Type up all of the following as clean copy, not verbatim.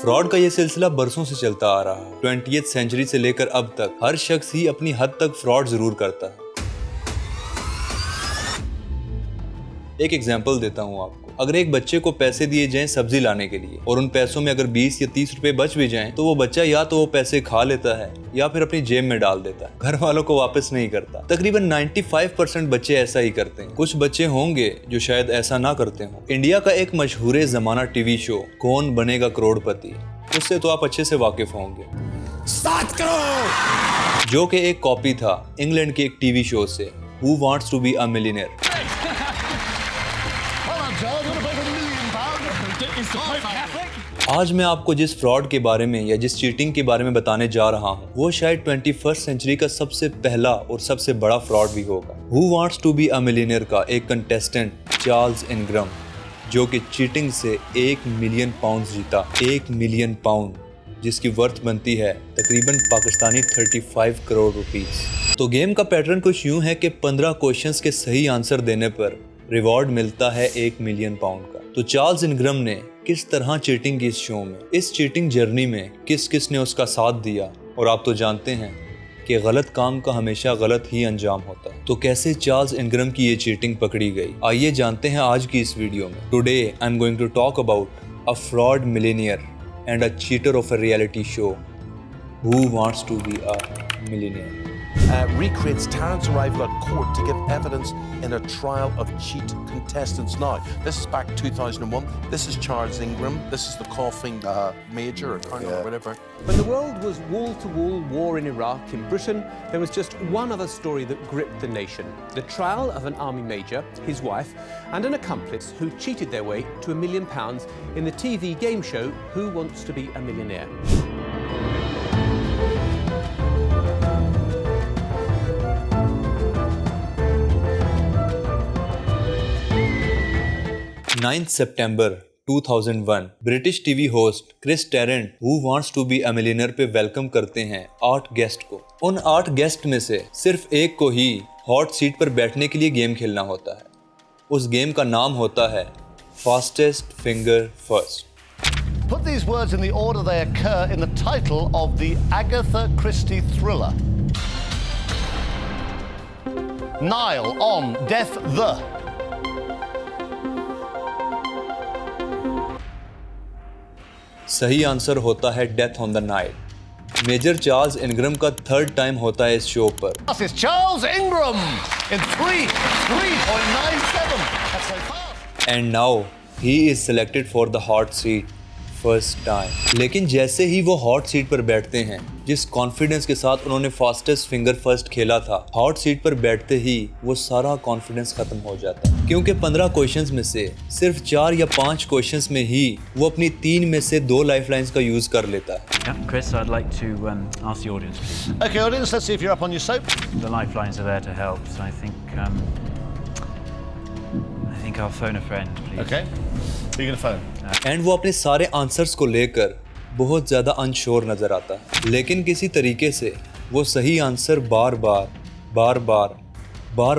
Fraud का ये सिलसिला बरसों से चलता आ रहा है। 20वीं सेंचुरी से लेकर अब तक हर शख्स ही अपनी हद तक फ्रॉड जरूर करता है। एक एग्जांपल देता हूँ आपको। अगर एक बच्चे को पैसे दिए जाएं सब्जी लाने के लिए और उन पैसों में अगर 20 या 30 रुपए बच भी जाएं तो वो बच्चा या तो वो पैसे खा लेता है या फिर अपनी जेब में डाल देता है, घर वालों को वापस नहीं करता। तकरीबन 95% बच्चे ऐसा ही करते हैं। कुछ बच्चे होंगे जो शायद ऐसा ना करते हों। इंडिया का एक मशहूर जमाना टीवी शो कौन बनेगा करोड़पति, उससे तो आप अच्छे से वाकिफ होंगे। 7 करोड़ जो कि एक कॉपी था इंग्लैंड के एक टीवी शो से, who wants to be a millionaire. आज मैं आपको जिस फ्रॉड के बारे में या जिस चीटिंग के बारे में बताने जा रहा हूँ वो शायद 21st सेंचुरी का सबसे पहला और सबसे बड़ा फ्रॉड भी होगा। Who wants to be a millionaire का एक कंटेस्टेंट चार्ल्स इनग्रम, जो कि चीटिंग से 1 मिलियन पाउंड जीता। 1 मिलियन पाउंड, जिसकी वर्थ बनती है तकरीबन पाकिस्तानी 35 करोड़ रुपीस। तो गेम का पैटर्न कुछ यूं है कि 15 क्वेश्चंस के सही आंसर देने पर रिवॉर्ड मिलता है 1 मिलियन पाउंड का। तो चार्ल्स इनग्रम ने किस तरह चीटिंग की इस शो में, इस चीटिंग जर्नी में किस किस ने उसका साथ दिया, और आप तो जानते हैं कि गलत काम का हमेशा गलत ही अंजाम होता है। तो कैसे चार्ल्स इनग्रम की ये चीटिंग पकड़ी गई, आइए जानते हैं आज की इस वीडियो में। Today I am going to talk about a fraud millionaire and a cheater of a reality show, who wants to be a millionaire. recreates Tarrant's arrival at court to give evidence in a trial of cheat contestants. Now, this is back 2001. This is Charles Ingram. This is the coughing major or colonel or whatever. When the world was wall-to-wall war in Iraq, in Britain, there was just one other story that gripped the nation. The trial of an army major, his wife, and an accomplice who cheated their way to £1 million in the TV game show Who Wants to Be a Millionaire? 9 सितंबर 2001 British TV host Chris Tarrant who wants to be a millionaire पे welcome करते हैं 8 guest को। उन 8 guest में से सिर्फ एक को ही हॉट सीट पर बैठने के लिए गेम खेलना होता है। उस गेम का नाम होता है fastest finger first. Put these words in the order they occur in the title of the Agatha Christie thriller. Nile on Death the. सही आंसर होता है death on the Nile. Major Charles Ingram का 3rd time होता है इस show पर। This is Charles Ingram in 3.97. That's so fast. And now he is selected for the hot seat first time. लेकिन जैसे ही वो हॉट सीट पर बैठते हैं, जिस कॉन्फिडेंस के साथ उन्होंने फास्टेस्ट फिंगर फर्स्ट खेला था, हॉट सीट पर बैठते ही वो सारा कॉन्फिडेंस खत्म हो जाता है, क्योंकि 15 क्वेश्चंस में से सिर्फ 4 या 5 क्वेश्चंस में ही वो अपनी 3 में से 2 लाइफलाइंस का यूज कर लेता है। Yeah, Chris, I'd like to ask the audience, please. Okay, audience, let's see if you're up on your soap. The lifelines are there to help, so I think I'll phone a friend, please. Okay. Who are you going to phone? And वो अपने सारे answers को लेकर बहुत ज़्यादा unsure नज़र आता है, लेकिन किसी तरीके से वो सही आंसर बार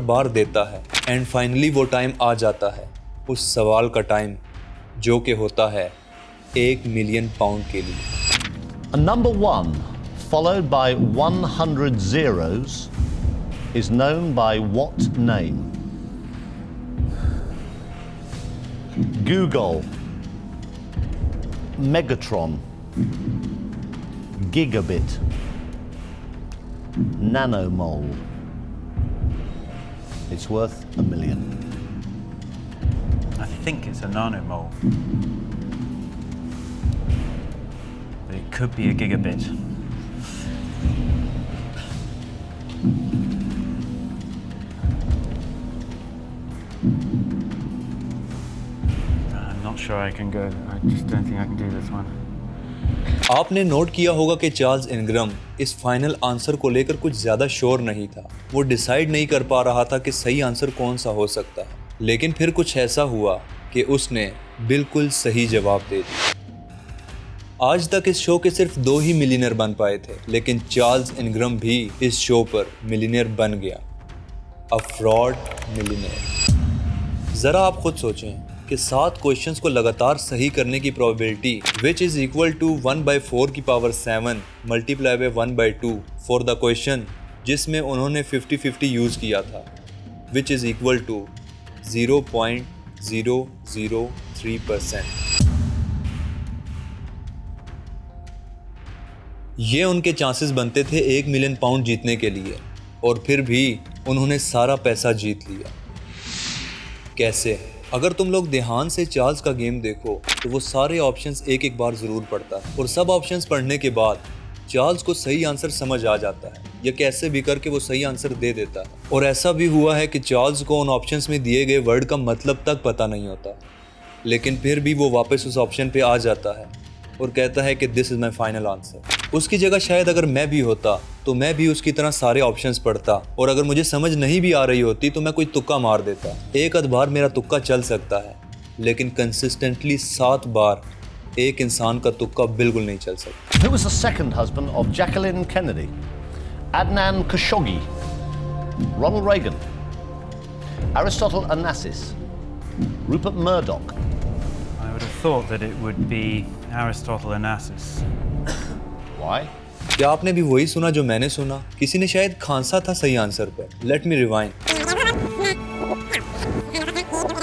बार देता है। एंड फाइनली वो टाइम आ जाता है, उस सवाल का टाइम, जो कि होता है 1 मिलियन पाउंड के लिए। A number 1 followed by 100 zeros is known by what name? Google, Megatron, Gigabit, Nanomole. It's worth $1 million. I think it's a nanomole, but it could be a gigabit. I'm not sure I can go. I just don't think I can do this one. आपने note किया होगा कि Charles Ingram इस final answer को लेकर कुछ ज़्यादा sure नहीं था। वो डिसाइड नहीं कर पा रहा था कि सही आंसर कौन सा हो सकता है, लेकिन फिर कुछ ऐसा हुआ कि उसने बिल्कुल सही जवाब दे दिया। आज तक इस शो के सिर्फ 2 ही मिलियनेयर बन पाए थे, लेकिन चार्ल्स इनग्रम भी इस शो पर मिलियनेयर बन गया। A fraud millionaire. ज़रा आप खुद सोचें कि 7 क्वेश्चंस को लगातार सही करने की probability which is equal to 1/4⁷ multiply by 1/2 for the question जिसमें उन्होंने 50-50 यूज किया था, विच इज इक्वल टू 0.003%। ये उनके चांसेस बनते थे 1 मिलियन पाउंड जीतने के लिए, और फिर भी उन्होंने सारा पैसा जीत लिया। कैसे? अगर तुम लोग ध्यान से चार्ल्स का गेम देखो तो वो सारे ऑप्शंस एक एक बार जरूर पढ़ता है, और सब ऑप्शंस पढ़ने के बाद चार्ल्स को सही आंसर समझ आ जाता है, या कैसे भी करके वो सही आंसर दे देता है। और ऐसा भी हुआ है कि चार्ल्स को उन ऑप्शंस में दिए गए वर्ड का मतलब तक पता नहीं होता, लेकिन फिर भी वो वापस उस ऑप्शन पे आ जाता है और कहता है कि this is my final answer. उसकी जगह शायद अगर मैं भी होता तो मैं भी उसकी तरह सारे ऑप्शंस पढ़ता, और अगर मुझे समझ नहीं भी आ रही होती तो मैं कोई तुक्का मार देता। एक आध बार मेरा तुक्का चल सकता है, लेकिन कंसिस्टेंटली 7 बार एक इंसान का तुक्का बिल्कुल नहीं चल सकता। Who was the second husband of Jacqueline Kennedy? Adnan Khashoggi, Ronald Reagan, Aristotle Onassis, Rupert Murdoch. I would have thought that it would be Aristotle Onassis. Why? क्या आपने भी वही सुना जो मैंने सुना? किसी ने शायद खांसा था सही आंसर पर। Let me rewind.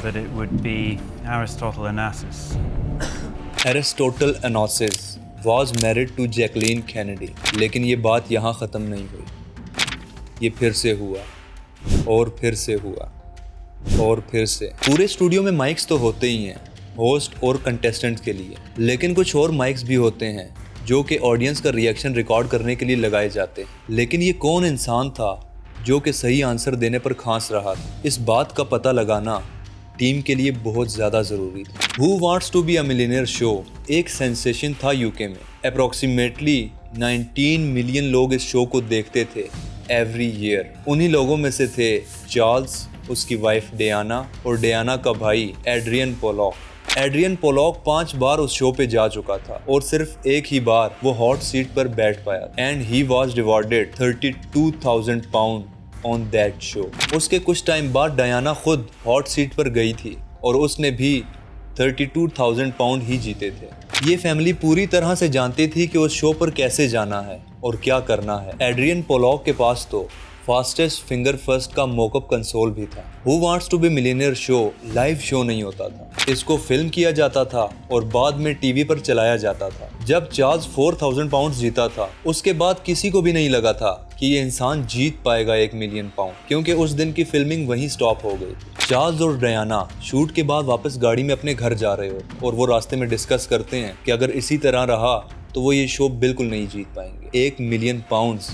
That it would be Aristotle Onassis. Aristotle Onassis was married to Jacqueline Kennedy. लेकिन ये बात यहाँ ख़त्म नहीं हुई। ये फिर से हुआ, और फिर से हुआ, और फिर से। पूरे स्टूडियो में माइक्स तो होते ही हैं होस्ट और कंटेस्टेंट के लिए, लेकिन कुछ और माइक्स भी होते हैं जो कि ऑडियंस का रिएक्शन रिकॉर्ड करने के लिए लगाए जाते हैं। लेकिन ये कौन इंसान था जो कि सही आंसर देने पर खांस रहा था? इस बात का पता लगाना टीम के लिए बहुत ज़्यादा ज़रूरी था। Who Wants to be a Millionaire show एक सेंसेशन था यूके में। अप्रॉक्सीमेटली 19 मिलियन लोग इस शो को देखते थे एवरी ईयर। उन्हीं लोगों में से थे चार्ल्स, उसकी वाइफ डियाना और डियाना का भाई एड्रियन पोलॉक। एड्रियन पोलॉक 5 बार उस शो पे जा चुका था, और सिर्फ एक ही बार वो हॉट सीट पर बैठ पाया, and he was rewarded 32,000 pound on that show. उसके कुछ टाइम बाद डायना खुद हॉट सीट पर गई थी, और उसने भी 32,000 पाउंड ही जीते थे। ये फैमिली पूरी तरह से जानती थी कि उस शो पर कैसे जाना है और क्या करना है। एड्रियन पोलॉक के पास तो फास्टेस्ट फिंगर फर्स्ट का मॉकअप कंसोल भी था। Who Wants to be Millionaire show live show नहीं होता था, इसको फिल्म किया जाता था और बाद में टीवी पर चलाया जाता था। जब चार्ल्स 4,000 पाउंड जीता था, उसके बाद किसी को भी नहीं लगा था कि ये इंसान जीत पाएगा 1 मिलियन पाउंड, क्योंकि उस दिन की फिल्मिंग वहीं स्टॉप हो गई थी। चार्ल्स और डायना शूट के बाद वापस गाड़ी में अपने घर जा रहे हो, और वो रास्ते में डिस्कस करते हैं कि अगर इसी तरह रहा तो वो ये शो बिल्कुल नहीं जीत पाएंगे, 1 मिलियन पाउंड्स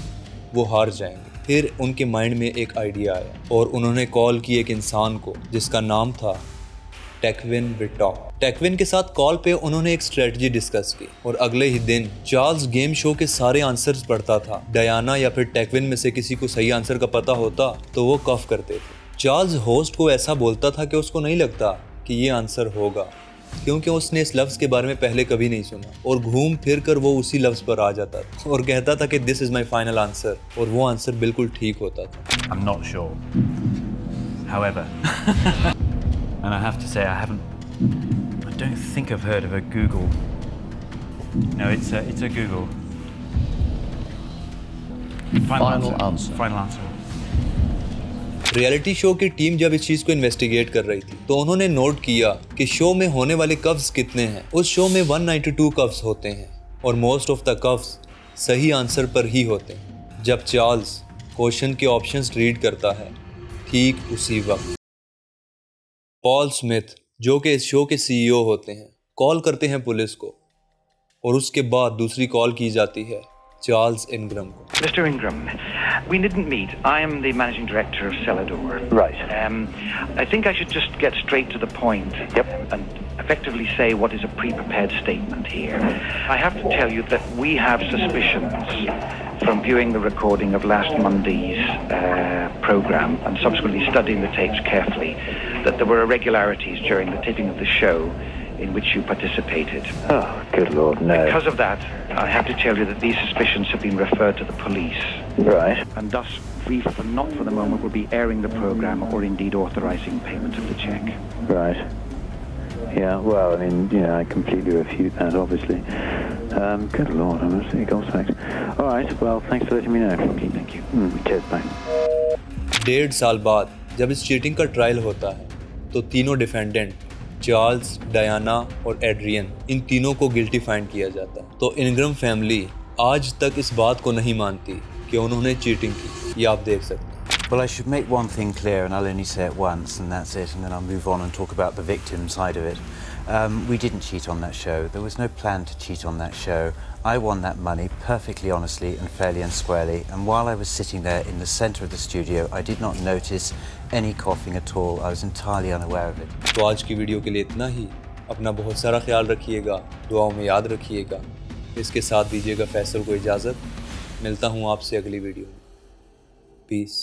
वो हार जाएंगे। फिर उनके माइंड में एक आइडिया आया, और उन्होंने कॉल की एक इंसान को जिसका नाम था टेक्विन विटॉक। टेक्विन के साथ कॉल पे उन्होंने एक स्ट्रेटजी डिस्कस की, और अगले ही दिन चार्ल्स गेम शो के सारे आंसर्स पढ़ता था। डायना या फिर टेक्विन में से किसी को सही आंसर का पता होता तो वो कफ करते थे। चार्ल्स होस्ट को ऐसा बोलता था कि उसको नहीं लगता कि ये आंसर होगा, क्योंकि उसने इस लफ्ज़ के बारे में पहले कभी नहीं सुना, और घूम फिर कर वो उसी लफ्ज़ पर आ जाता था और कहता था कि this is my final answer, और वो आंसर बिल्कुल ठीक होता था। I'm not sure. However, and I have to say I don't think I've heard of a Google. No, it's a Google. Final answer. Final answer. Reality show की team जब इस चीज़ को इन्वेस्टिगेट कर रही थी तो उन्होंने नोट किया कि शो में होने वाले कव्स कितने हैं। उस शो में 192 कव्स होते हैं, और मोस्ट ऑफ द कव्स सही आंसर पर ही होते हैं। जब चार्ल्स क्वेश्चन के ऑप्शंस रीड करता है, ठीक उसी वक्त पॉल स्मिथ, जो कि इस शो के CEO होते हैं, कॉल करते हैं पुलिस को, और उसके बाद दूसरी कॉल की जाती है चार्ल्स इनग्रम को। Mr. Ingram, we didn't meet. I am the managing director of Celador. Right. I think I should just get straight to the point. Yep. And effectively say what is a pre-prepared statement here. I have to tell you that we have suspicions from viewing the recording of last Monday's program and subsequently studying the tapes carefully that there were irregularities during the taping of the show in which you participated. Oh, good Lord, no. Because of that, I have to tell you that these suspicions have been referred to the police. Right. And thus, we, not for the moment, will be airing the program or indeed authorizing payment of the check. Right. Yeah, well, I mean, I completely refute that, obviously. Good Lord, I'm absolutely gobsmacked. All right, well, thanks for letting me know. Okay, thank you. Cheers, bye. 1.5 साल बाद जब इस cheating का trial होता है तो तीनों defendant Charles, Diana और एड्रियन, इन तीनों को गिल्टी फाइंड किया जाता है। तो इनग्रम फैमिली आज तक इस बात को नहीं मानती कि उन्होंने चीटिंग की। ये आप देख सकते हैं। Well, I should make one thing clear, and I'll only say it once, and that's it, and then I'll move on and talk about the victim side of it. We didn't cheat on that show. There was no plan to cheat on that show. I won that money perfectly honestly and fairly and squarely, and while I was sitting there in the centre of the studio, I did not notice any coughing at all. I was entirely unaware of it. तो आज की video के लिए इतना ही। अपना बहुत सारा ख्याल रखिएगा, दुआओं में याद रखिएगा। इसके साथ दीजिएगा फैसल को इजाज़त। मिलता हूँ आपसे अगली वीडियो में। पीस।